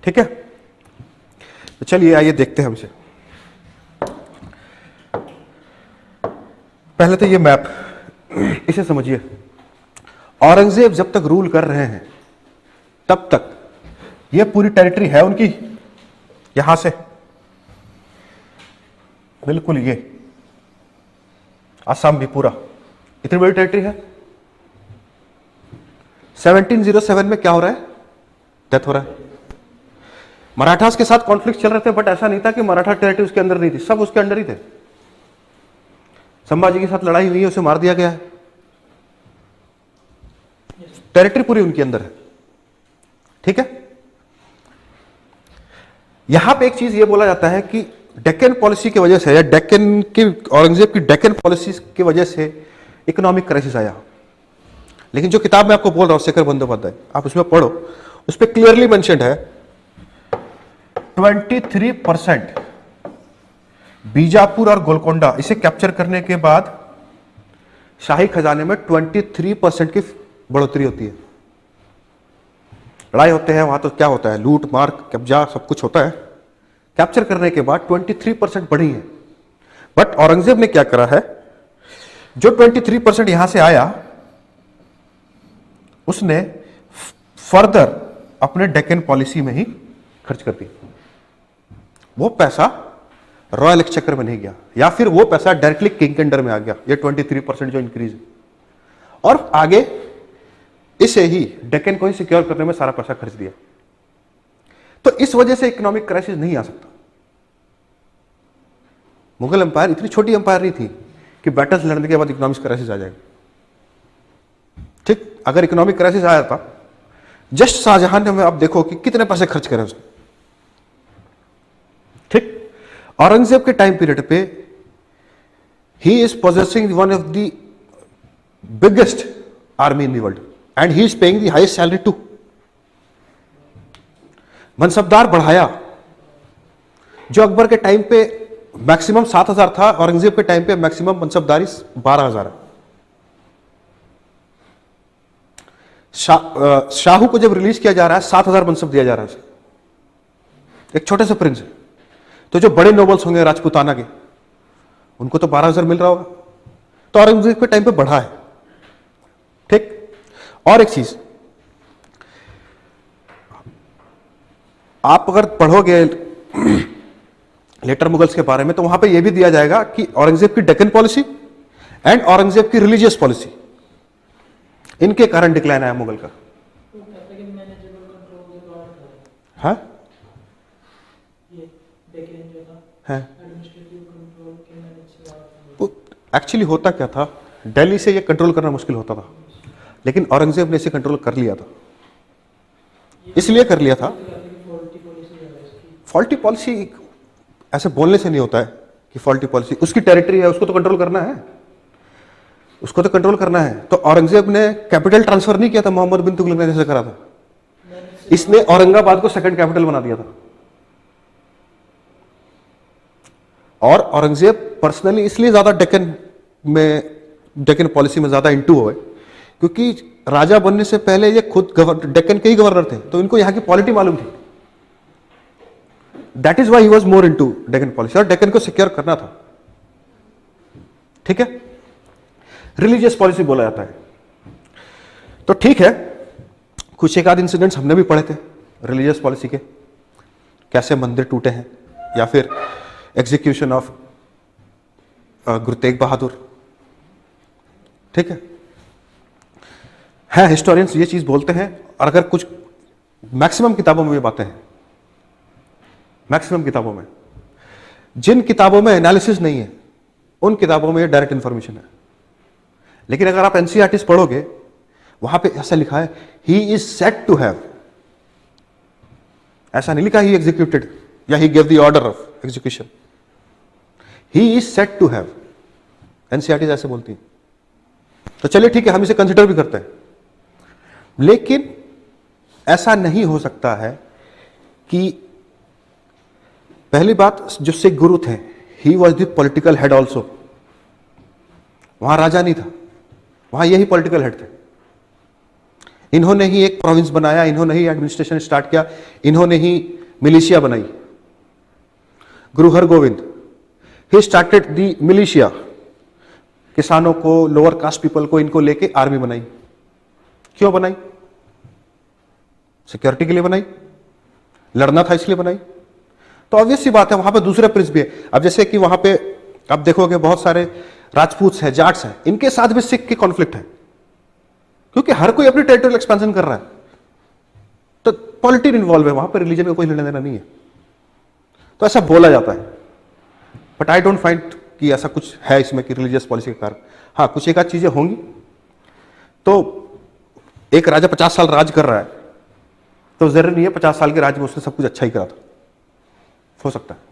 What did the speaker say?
ठीक है, तो चलिए आइए देखते हैं हमसे। पहले तो ये मैप, इसे समझिए। औरंगजेब जब तक रूल कर रहे हैं तब तक ये पूरी टेरिटरी है उनकी, यहां से बिल्कुल ये असम भी पूरा, इतनी बड़ी टेरिटरी है। 1707 में क्या हो रहा है? डेथ हो रहा है। मराठास के साथ कॉन्फ्लिक्ट चल रहे थे, बट ऐसा नहीं था कि मराठा टेरिटरी उसके अंदर नहीं थी, सब उसके अंदर ही थे। संभाजी के साथ लड़ाई हुई है, उसे मार दिया गया है, टेरिटरी पूरी उनके अंदर है। ठीक है, यहां पे एक चीज ये बोला जाता है कि डेक्कन पॉलिसी की वजह से, या डेक्कन की, औरंगजेब की डेक्कन पॉलिसी की वजह से इकोनॉमिक क्राइसिस आया। लेकिन जो किताब मैं आपको बोल रहा हूं शेखर बंदोपाध्याय, आप उसमें पढ़ो, उस पर क्लियरली मेंशन्ड है 23% बीजापुर और गोलकोंडा इसे कैप्चर करने के बाद शाही खजाने में 23% की बढ़ोतरी होती है। लड़ाई होते हैं वहां तो क्या होता है, लूट मार कब्जा सब कुछ होता है। कैप्चर करने के बाद 23% बढ़ी है। बट औरंगजेब ने क्या करा है, जो 23% यहां से आया उसने फर्दर अपने डेक्कन पॉलिसी में ही खर्च कर दिया। वो पैसा रॉयल एक्सचेकर में नहीं गया, या फिर वो पैसा डायरेक्टली किंग के अंडर में आ गया, ये 23% जो इंक्रीज है, और आगे इसे ही डेक्कन को ही सिक्योर करने में सारा पैसा खर्च दिया। तो इस वजह से इकोनॉमिक क्राइसिस नहीं आ सकता। मुगल एम्पायर इतनी छोटी एम्पायर नहीं थी कि बैटल्स लड़ने के बाद इकोनॉमिक क्राइसिस आ जाएगा। ठीक, अगर इकोनॉमिक क्राइसिस आया था, जस्ट शाहजहां ने, आप देखो कि कितने पैसे खर्च करे उसने। ठीक, औरंगजेब के टाइम पीरियड पे he is possessing one of the biggest army in the world and he is paying the highest salary to. मनसबदार बढ़ाया, जो अकबर के टाइम पे मैक्सिमम 7,000 था, औरंगजेब के टाइम पे मैक्सिमम मनसबदारी 12,000 है। शाहू को जब रिलीज किया जा रहा है 7,000 मनसब दिया जा रहा है उसे, एक छोटे से प्रिंस है। तो जो बड़े नोबल्स होंगे राजपूताना के, उनको तो 12,000 मिल रहा होगा। तो औरंगजेब के टाइम पे बढ़ा है। ठीक, और एक चीज आप अगर पढ़ोगे लेटर मुगल्स के बारे में, तो वहां पे यह भी दिया जाएगा कि औरंगजेब की डेक्कन पॉलिसी एंड औरंगजेब की रिलीजियस पॉलिसी, इनके कारण डिक्लाइन आया मुगल का। हाँ एक्चुअली होता क्या था, दिल्ली से ये कंट्रोल करना मुश्किल होता था, लेकिन औरंगजेब ने इसे कंट्रोल कर लिया था। इसलिए कर लिया था, फॉल्टी पॉलिसी ऐसे बोलने से नहीं होता है कि फॉल्टी पॉलिसी, उसकी टेरिटरी है, उसको तो कंट्रोल करना है, उसको तो कंट्रोल करना है। तो औरंगजेब ने कैपिटल ट्रांसफर नहीं किया था मोहम्मद बिन तुगलक ने जैसे करा था, इसने औरंगाबाद को सेकंड कैपिटल बना दिया था। और औरंगजेब पर्सनली इसलिए ज्यादा डेक्कन पॉलिसी में ज्यादा इंटू हुए क्योंकि राजा बनने से पहले ये खुद डेक्कन के ही गवर्नर थे, तो इनको यहां की पॉलिटी मालूम थी। That is why he was more into Deccan policy, और डेक्कन को सिक्योर करना था। ठीक है, रिलीजियस पॉलिसी बोला जाता है। तो ठीक है, कुछ एक आध इंसिडेंट्स हमने भी पढ़े थे रिलीजियस पॉलिसी के, कैसे मंदिर टूटे हैं, या फिर एग्जीक्यूशन ऑफ गुरु तेग बहादुर। ठीक है, हिस्टोरियंस ये चीज बोलते हैं, और अगर कुछ मैक्सिमम किताबों में ये बातें हैं, मैक्सिमम किताबों में, जिन किताबों में एनालिसिस नहीं है उन किताबों में ये डायरेक्ट इंफॉर्मेशन है। लेकिन अगर आप एनसीईआरटी पढ़ोगे, वहां पे ऐसा लिखा है he is said to have, ऐसा नहीं लिखा ही एग्जीक्यूटेड या he give the order of execution, he is said to have. NCERT ऐसे बोलती है। तो चलिए ठीक है, हम इसे कंसिडर भी करते हैं, लेकिन ऐसा नहीं हो सकता है कि पहली बात, जो सिख गुरु थे, he was the political head also, वहां राजा नहीं था, वहां यही पॉलिटिकल हेड थे। इन्होंने ही एक प्रोविंस बनाया, इन्होंने ही एडमिनिस्ट्रेशन स्टार्ट किया, इन्होंने ही मिलिशिया बनाई। Guru Hargobind, he started the militia. किसानों को, लोअर कास्ट पीपल को, इनको लेके आर्मी बनाई। क्यों बनाई? सिक्योरिटी के लिए बनाई, लड़ना था इसलिए बनाई। तो ऑब्वियस सी बात है, वहां पे दूसरे प्रिंस भी है। अब जैसे कि वहां पे आप देखोगे बहुत सारे राजपूत हैं, जाट्स हैं, इनके साथ भी सिख की कॉन्फ्लिक्ट है, क्योंकि हर कोई अपनी टेरिटोरियल एक्सपेंशन कर रहा है, तो पॉलिटिक्स इन्वॉल्व है वहां पर, रिलीजन का कोई लेना देना नहीं है। तो ऐसा बोला जाता है, बट आई डोंट फाइंड कि ऐसा कुछ है इसमें कि रिलीजियस पॉलिसी के कारण। हाँ, कुछ एक आध चीजें होंगी। तो एक राजा 50 साल राज कर रहा है, तो जरूरी नहीं है 50 साल के राज में उसने सब कुछ अच्छा ही करा था, हो सकता है।